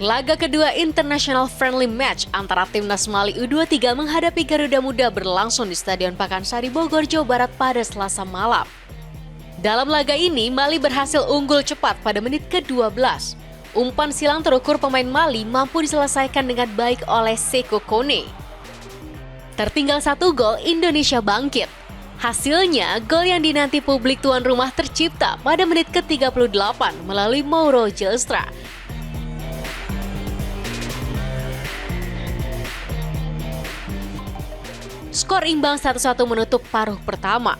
Laga kedua International Friendly Match antara Timnas Mali U23 menghadapi Garuda Muda berlangsung di Stadion Pakansari Bogor, Jawa Barat pada Selasa malam. Dalam laga ini, Mali berhasil unggul cepat pada menit ke-12. Umpan silang terukur pemain Mali mampu diselesaikan dengan baik oleh Seko Kone. Tertinggal 1 gol, Indonesia bangkit. Hasilnya, gol yang dinanti publik tuan rumah tercipta pada menit ke-38 melalui Mauro Gilstra. Skor imbang 1-1 menutup paruh pertama.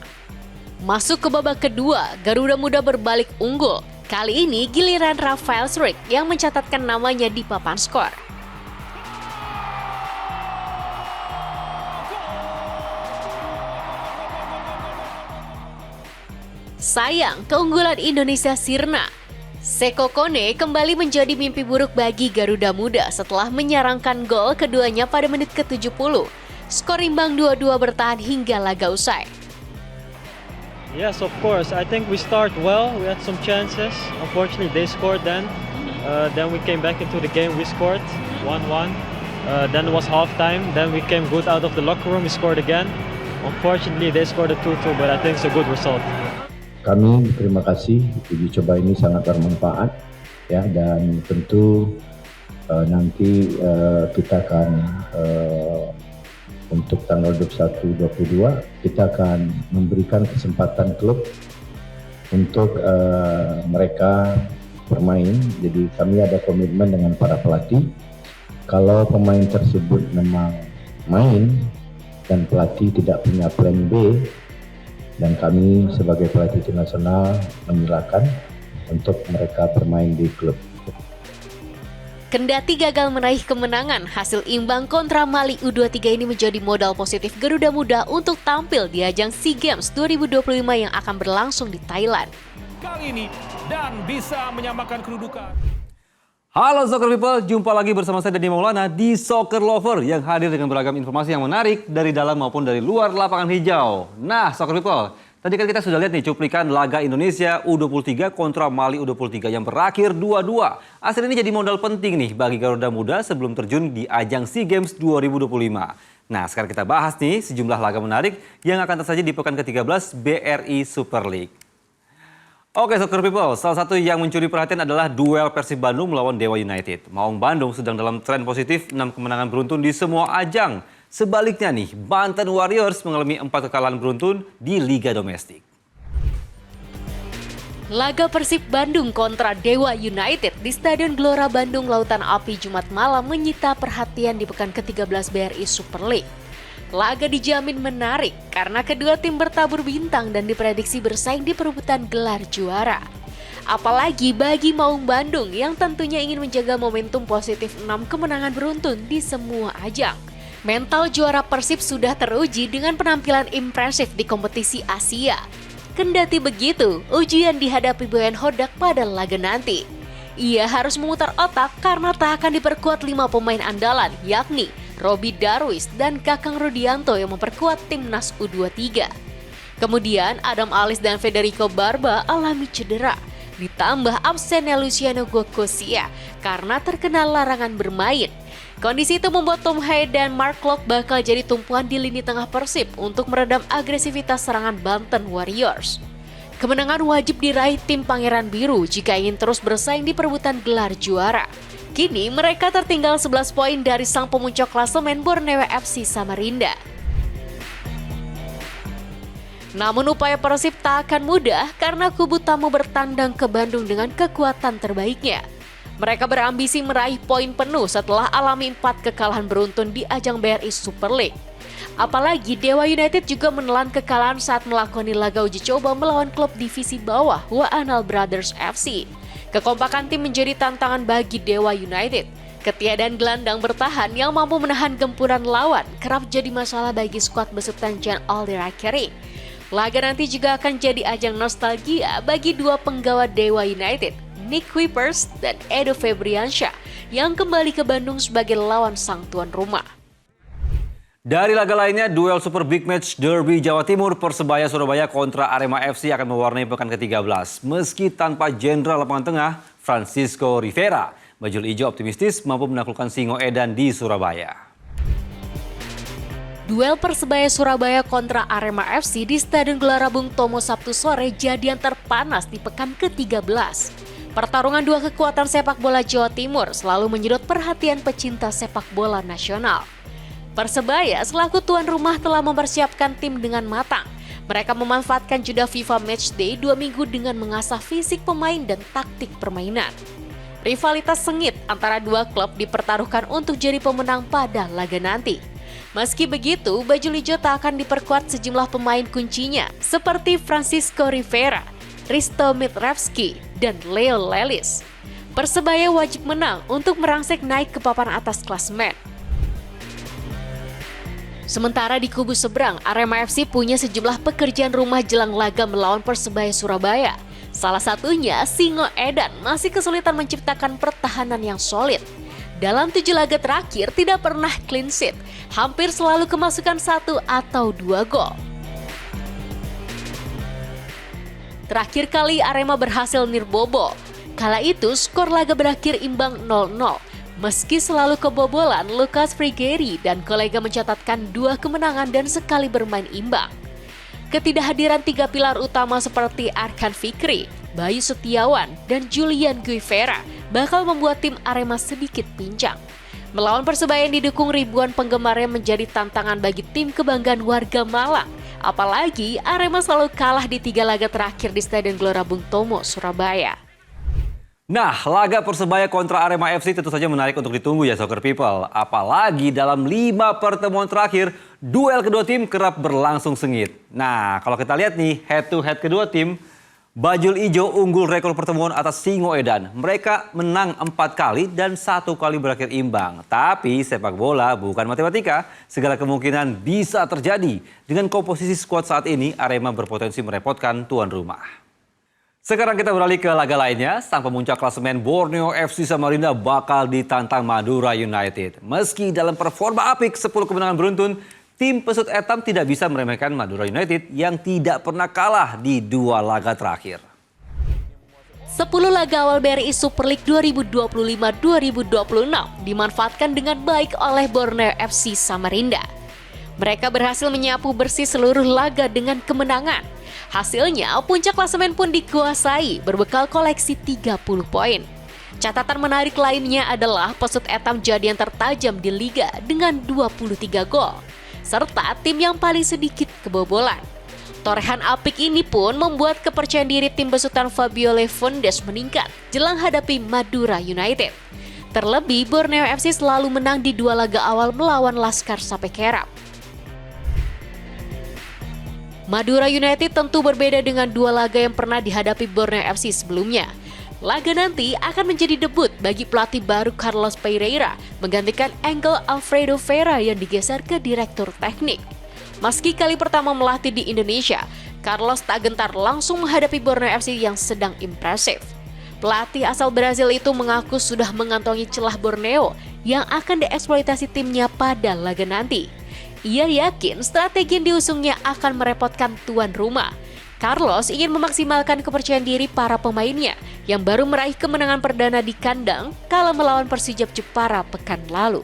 Masuk ke babak kedua, Garuda Muda berbalik unggul. Kali ini giliran Rafael Struijk yang mencatatkan namanya di papan skor. Sayang, keunggulan Indonesia sirna. Seko Kone kembali menjadi mimpi buruk bagi Garuda Muda setelah menyarangkan gol keduanya pada menit ke-70. Skor imbang 2-2 bertahan hingga laga usai. Yes, of course. I think we start well. We had some chances. Unfortunately, they scored then. Then we came back into the game. We scored 1-1. Then it was halftime. Then we came good out of the locker room. We scored again. Unfortunately, they scored a 2-2, but I think it's a good result. Kami terima kasih. Uji coba ini sangat bermanfaat, ya, dan tentu nanti kita akan untuk tanggal 21-22 kita akan memberikan kesempatan klub untuk mereka bermain. Jadi kami ada komitmen dengan para pelatih. Kalau pemain tersebut memang main dan pelatih tidak punya plan B, dan kami sebagai pelatih tim nasional menyilakan untuk mereka bermain di klub. Kendati gagal meraih kemenangan, hasil imbang kontra Mali U23 ini menjadi modal positif Garuda Muda untuk tampil di ajang SEA Games 2025 yang akan berlangsung di Thailand. Kali ini dan bisa menyamakan kedudukan. Halo Soccer People, jumpa lagi bersama saya Dani Maulana di Soccer Lover yang hadir dengan beragam informasi yang menarik dari dalam maupun dari luar lapangan hijau. Nah Soccer People, tadi kan kita sudah lihat nih cuplikan laga Indonesia U23 kontra Mali U23 yang berakhir 2-2. Hasil ini jadi modal penting nih bagi Garuda Muda sebelum terjun di ajang SEA Games 2025. Nah sekarang kita bahas nih sejumlah laga menarik yang akan tersaji di pekan ke-13 BRI Super League. Oke Soccer People, salah satu yang mencuri perhatian adalah duel Persib Bandung melawan Dewa United. Maung Bandung sedang dalam tren positif 6 kemenangan beruntun di semua ajang. Sebaliknya nih, Banten Warriors mengalami 4 kekalahan beruntun di Liga Domestik. Laga Persib Bandung kontra Dewa United di Stadion Gelora Bandung Lautan Api Jumat malam menyita perhatian di pekan ke-13 BRI Super League. Laga dijamin menarik karena kedua tim bertabur bintang dan diprediksi bersaing di perebutan gelar juara. Apalagi bagi Maung Bandung yang tentunya ingin menjaga momentum positif 6 kemenangan beruntun di semua ajang. Mental juara Persib sudah teruji dengan penampilan impresif di kompetisi Asia. Kendati begitu, ujian dihadapi Boyan Hodak pada laga nanti. Ia harus memutar otak karena tak akan diperkuat 5 pemain andalan, yakni Roby Darwis dan Kakang Rudianto yang memperkuat timnas U23. Kemudian Adam Alis dan Federico Barba alami cedera. Ditambah absennya Luciano Gokosia karena terkena larangan bermain. Kondisi itu membuat Tom Haye dan Mark Locke bakal jadi tumpuan di lini tengah Persib untuk meredam agresivitas serangan Banten Warriors. Kemenangan wajib diraih tim Pangeran Biru jika ingin terus bersaing di perebutan gelar juara. Kini mereka tertinggal 11 poin dari sang pemuncak klasemen Borneo FC Samarinda. Namun upaya Persib tak akan mudah karena kubu tamu bertandang ke Bandung dengan kekuatan terbaiknya. Mereka berambisi meraih poin penuh setelah alami 4 kekalahan beruntun di ajang BRI Super League. Apalagi Dewa United juga menelan kekalahan saat melakoni laga uji coba melawan klub divisi bawah Waanal Brothers FC. Kekompakan tim menjadi tantangan bagi Dewa United. Ketiadaan gelandang bertahan yang mampu menahan gempuran lawan kerap jadi masalah bagi skuad besutan Jan Aldera Kering. Laga nanti juga akan jadi ajang nostalgia bagi dua penggawa Dewa United, Nick Kuipers dan Edo Febriansyah, yang kembali ke Bandung sebagai lawan sang tuan rumah. Dari laga lainnya, duel Super Big Match Derby Jawa Timur Persebaya Surabaya kontra Arema FC akan mewarnai pekan ke-13. Meski tanpa jenderal lapangan tengah, Francisco Rivera, Bajul Ijo optimistis mampu menaklukkan Singoedan di Surabaya. Duel Persebaya Surabaya kontra Arema FC di Stadion Gelora Bung Tomo Sabtu sore jadi yang terpanas di pekan ke-13. Pertarungan dua kekuatan sepak bola Jawa Timur selalu menyedot perhatian pecinta sepak bola nasional. Persebaya selaku tuan rumah telah mempersiapkan tim dengan matang. Mereka memanfaatkan jeda FIFA Matchday 2 minggu dengan mengasah fisik pemain dan taktik permainan. Rivalitas sengit antara dua klub dipertaruhkan untuk jadi pemenang pada laga nanti. Meski begitu, Bajul Ijo tak akan diperkuat sejumlah pemain kuncinya seperti Francisco Rivera, Risto Mitrevski, dan Leo Lelis. Persebaya wajib menang untuk merangsek naik ke papan atas klasemen. Sementara di kubu seberang, Arema FC punya sejumlah pekerjaan rumah jelang laga melawan Persebaya Surabaya. Salah satunya, Singoedan masih kesulitan menciptakan pertahanan yang solid. Dalam 7 laga terakhir tidak pernah clean sheet, hampir selalu kemasukan 1 atau 2 gol. Terakhir kali Arema berhasil nirbobo. Kala itu skor laga berakhir imbang 0-0. Meski selalu kebobolan, Lucas Frigeri dan kolega mencatatkan 2 kemenangan dan sekali bermain imbang. Ketidakhadiran 3 pilar utama seperti Arkan Fikri, Bayu Setiawan, dan Julian Guevara bakal membuat tim Arema sedikit pincang. Melawan Persebaya yang didukung ribuan penggemarnya menjadi tantangan bagi tim kebanggaan warga Malang. Apalagi Arema selalu kalah di 3 laga terakhir di Stadion Gelora Bung Tomo, Surabaya. Nah, laga Persebaya kontra Arema FC tentu saja menarik untuk ditunggu ya Soccer People. Apalagi dalam 5 pertemuan terakhir, duel kedua tim kerap berlangsung sengit. Nah, kalau kita lihat nih, head to head kedua tim, Bajul Ijo unggul rekor pertemuan atas Singoedan. Mereka menang 4 kali dan 1 kali berakhir imbang. Tapi sepak bola bukan matematika, segala kemungkinan bisa terjadi. Dengan komposisi skuad saat ini, Arema berpotensi merepotkan tuan rumah. Sekarang kita beralih ke laga lainnya. Sang pemuncak klasemen Borneo FC Samarinda bakal ditantang Madura United. Meski dalam performa apik 10 kemenangan beruntun, tim pesut etam tidak bisa meremehkan Madura United yang tidak pernah kalah di 2 laga terakhir. 10 laga awal BRI Super League 2025-2026 dimanfaatkan dengan baik oleh Borneo FC Samarinda. Mereka berhasil menyapu bersih seluruh laga dengan kemenangan. Hasilnya, puncak klasemen pun dikuasai berbekal koleksi 30 poin. Catatan menarik lainnya adalah pesut etam jadi yang tertajam di liga dengan 23 gol. Serta tim yang paling sedikit kebobolan. Torehan apik ini pun membuat kepercayaan diri tim besutan Fabio Lefondes meningkat jelang hadapi Madura United. Terlebih, Borneo FC selalu menang di 2 laga awal melawan Laskar Sapekerap. Madura United tentu berbeda dengan 2 laga yang pernah dihadapi Borneo FC sebelumnya. Laga nanti akan menjadi debut bagi pelatih baru Carlos Pereira menggantikan Angel Alfredo Vera yang digeser ke direktur teknik. Meski kali pertama melatih di Indonesia, Carlos tak gentar langsung menghadapi Borneo FC yang sedang impresif. Pelatih asal Brazil itu mengaku sudah mengantongi celah Borneo yang akan dieksploitasi timnya pada laga nanti. Ia yakin strategi yang diusungnya akan merepotkan tuan rumah. Carlos ingin memaksimalkan kepercayaan diri para pemainnya yang baru meraih kemenangan perdana di kandang kala melawan Persijap Jepara pekan lalu.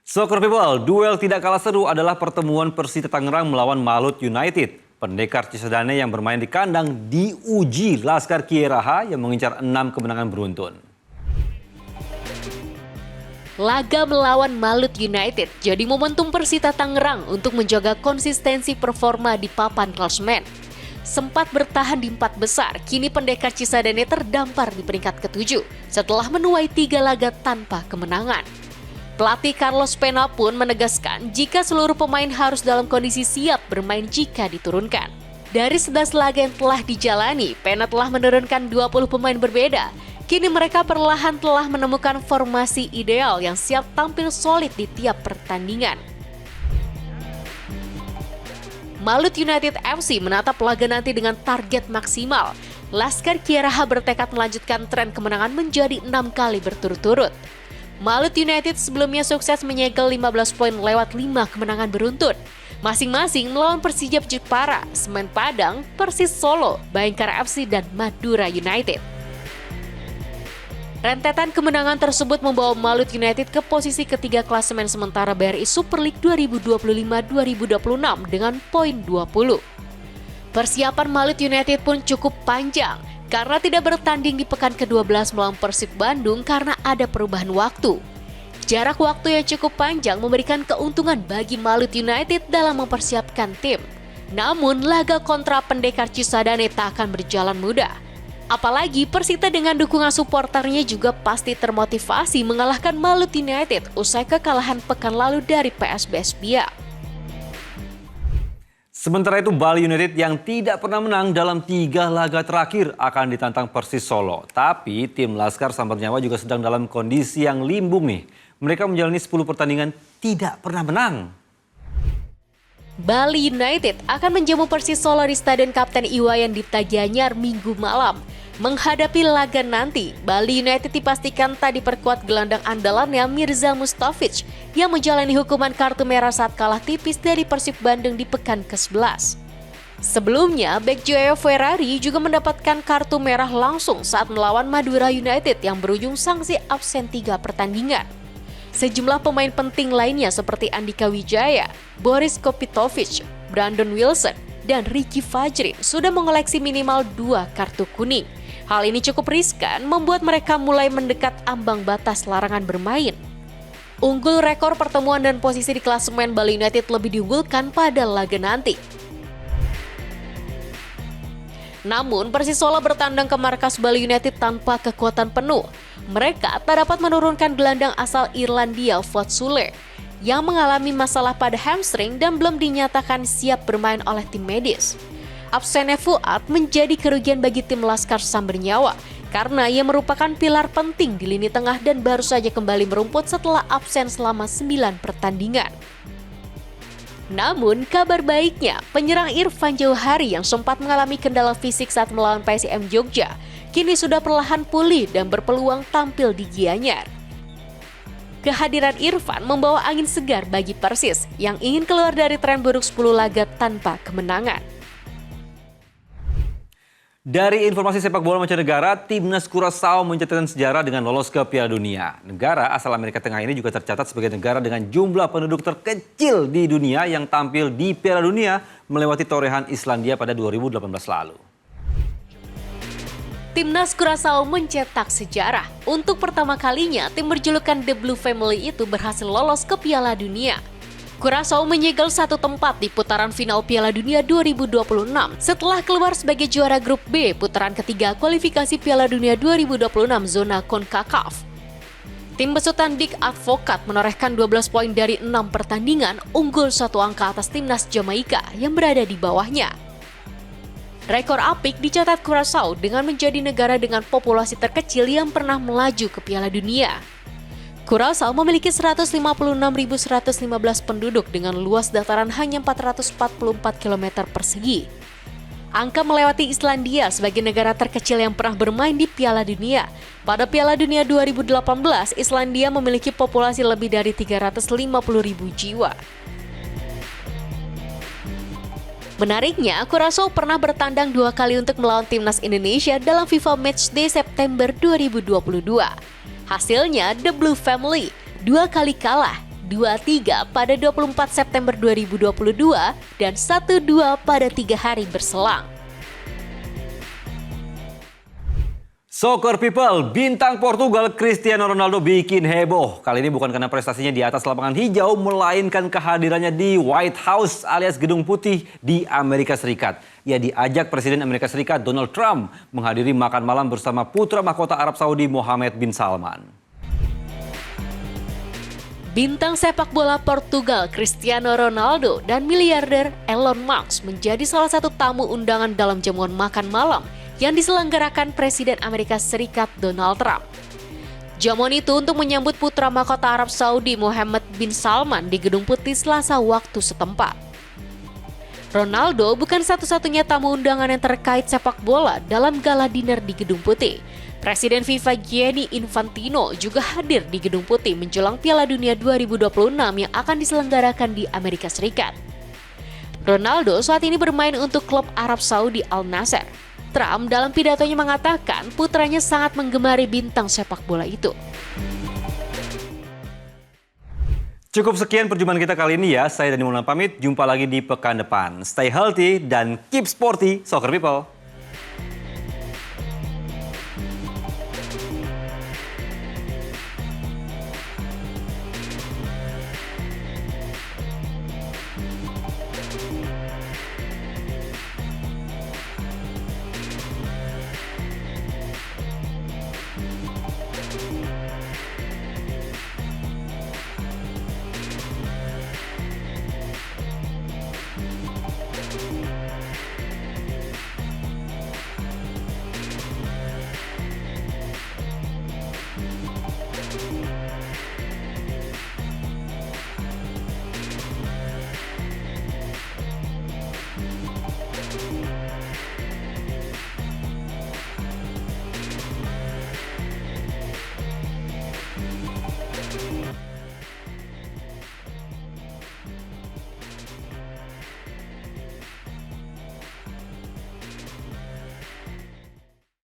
Soccer People, duel tidak kalah seru adalah pertemuan Persita Tangerang melawan Malut United. Pendekar Cisadane yang bermain di kandang diuji Laskar Kieraha yang mengincar 6 kemenangan beruntun. Laga melawan Malut United jadi momentum Persita Tangerang untuk menjaga konsistensi performa di papan klasemen. Sempat bertahan di 4 besar, kini pendekar Cisadane terdampar di peringkat ke-7 setelah menuai 3 laga tanpa kemenangan. Pelatih Carlos Pena pun menegaskan jika seluruh pemain harus dalam kondisi siap bermain jika diturunkan. Dari 11 laga yang telah dijalani, Pena telah menurunkan 20 pemain berbeda. Kini mereka perlahan telah menemukan formasi ideal yang siap tampil solid di tiap pertandingan. Malut United FC menatap laga nanti dengan target maksimal. Laskar Kieraha bertekad melanjutkan tren kemenangan menjadi 6 kali berturut-turut. Malut United sebelumnya sukses menyegel 15 poin lewat 5 kemenangan beruntun. Masing-masing melawan Persijap Jepara, Semen Padang, Persis Solo, Bayangkara FC, dan Madura United. Rentetan kemenangan tersebut membawa Malut United ke posisi ketiga klasemen sementara BRI Super League 2025-2026 dengan poin 20. Persiapan Malut United pun cukup panjang karena tidak bertanding di pekan ke-12 melawan Persib Bandung karena ada perubahan waktu. Jarak waktu yang cukup panjang memberikan keuntungan bagi Malut United dalam mempersiapkan tim. Namun, laga kontra Pendekar Cisadane tak akan berjalan mudah. Apalagi Persita dengan dukungan suporternya juga pasti termotivasi mengalahkan Malut United usai kekalahan pekan lalu dari PSBS Biak. Sementara itu Bali United yang tidak pernah menang dalam 3 laga terakhir akan ditantang Persis Solo. Tapi tim Laskar Sambar Nyawa juga sedang dalam kondisi yang limbung nih. Mereka menjalani 10 pertandingan tidak pernah menang. Bali United akan menjamu Persis Solo di Stadion Kapten Iwayan Dipta Gianyar Minggu malam. Menghadapi laga nanti, Bali United dipastikan tak diperkuat gelandang andalannya Mirza Mustafic yang menjalani hukuman kartu merah saat kalah tipis dari Persib Bandung di pekan ke-11. Sebelumnya, bek Joao Ferrari juga mendapatkan kartu merah langsung saat melawan Madura United yang berujung sanksi absen 3 pertandingan. Sejumlah pemain penting lainnya seperti Andika Wijaya, Boris Kopitovic, Brandon Wilson, dan Ricky Fajrin sudah mengoleksi minimal 2 kartu kuning. Hal ini cukup riskan membuat mereka mulai mendekat ambang batas larangan bermain. Unggul rekor pertemuan dan posisi di klasemen Bali United lebih diunggulkan pada laga nanti. Namun Persis Solo bertandang ke markas Bali United tanpa kekuatan penuh. Mereka tak dapat menurunkan gelandang asal Irlandia Fuad Sule yang mengalami masalah pada hamstring dan belum dinyatakan siap bermain oleh tim medis. Absennya Fuad menjadi kerugian bagi tim Laskar Sambar Nyawa karena ia merupakan pilar penting di lini tengah dan baru saja kembali merumput setelah absen selama 9 pertandingan. Namun kabar baiknya, penyerang Irfan Jauhari yang sempat mengalami kendala fisik saat melawan PSM Jogja kini sudah perlahan pulih dan berpeluang tampil di Gianyar. Kehadiran Irfan membawa angin segar bagi Persis yang ingin keluar dari tren buruk 10 laga tanpa kemenangan. Dari informasi sepak bola mancanegara, Timnas Curaçao mencatatkan sejarah dengan lolos ke Piala Dunia. Negara asal Amerika Tengah ini juga tercatat sebagai negara dengan jumlah penduduk terkecil di dunia yang tampil di Piala Dunia melewati torehan Islandia pada 2018 lalu. Timnas Curaçao mencetak sejarah. Untuk pertama kalinya, tim berjulukan The Blue Family itu berhasil lolos ke Piala Dunia. Curaçao menyegel 1 tempat di putaran final Piala Dunia 2026 setelah keluar sebagai juara grup B putaran ketiga kualifikasi Piala Dunia 2026 zona CONCACAF. Tim besutan Dick Advocaat menorehkan 12 poin dari 6 pertandingan, unggul 1 angka atas timnas Jamaika yang berada di bawahnya. Rekor apik dicatat Curaçao dengan menjadi negara dengan populasi terkecil yang pernah melaju ke Piala Dunia. Curaçao memiliki 156.115 penduduk dengan luas dataran hanya 444 km persegi. Angka melewati Islandia sebagai negara terkecil yang pernah bermain di Piala Dunia. Pada Piala Dunia 2018, Islandia memiliki populasi lebih dari 350.000 jiwa. Menariknya, Curaçao pernah bertandang 2 kali untuk melawan timnas Indonesia dalam FIFA Matchday September 2022. Hasilnya, The Blue Family 2 kali kalah, 2-3 pada 24 September 2022 dan 1-2 pada 3 hari berselang. Soccer People, bintang Portugal Cristiano Ronaldo bikin heboh. Kali ini bukan karena prestasinya di atas lapangan hijau, melainkan kehadirannya di White House alias Gedung Putih di Amerika Serikat. Ia diajak Presiden Amerika Serikat Donald Trump menghadiri makan malam bersama putra mahkota Arab Saudi Mohammed bin Salman. Bintang sepak bola Portugal Cristiano Ronaldo dan miliarder Elon Musk menjadi salah satu tamu undangan dalam jamuan makan malam yang diselenggarakan Presiden Amerika Serikat Donald Trump. Jamuan itu untuk menyambut putra mahkota Arab Saudi Mohammed bin Salman di Gedung Putih Selasa waktu setempat. Ronaldo bukan satu-satunya tamu undangan yang terkait sepak bola dalam gala dinner di Gedung Putih. Presiden FIFA Gianni Infantino juga hadir di Gedung Putih menjelang Piala Dunia 2026 yang akan diselenggarakan di Amerika Serikat. Ronaldo saat ini bermain untuk klub Arab Saudi Al Nassr. Trump dalam pidatonya mengatakan putranya sangat menggemari bintang sepak bola itu. Cukup sekian perjumpaan kita kali ini ya. Saya Dani Maulana pamit. Jumpa lagi di pekan depan. Stay healthy dan keep sporty, Soccer People.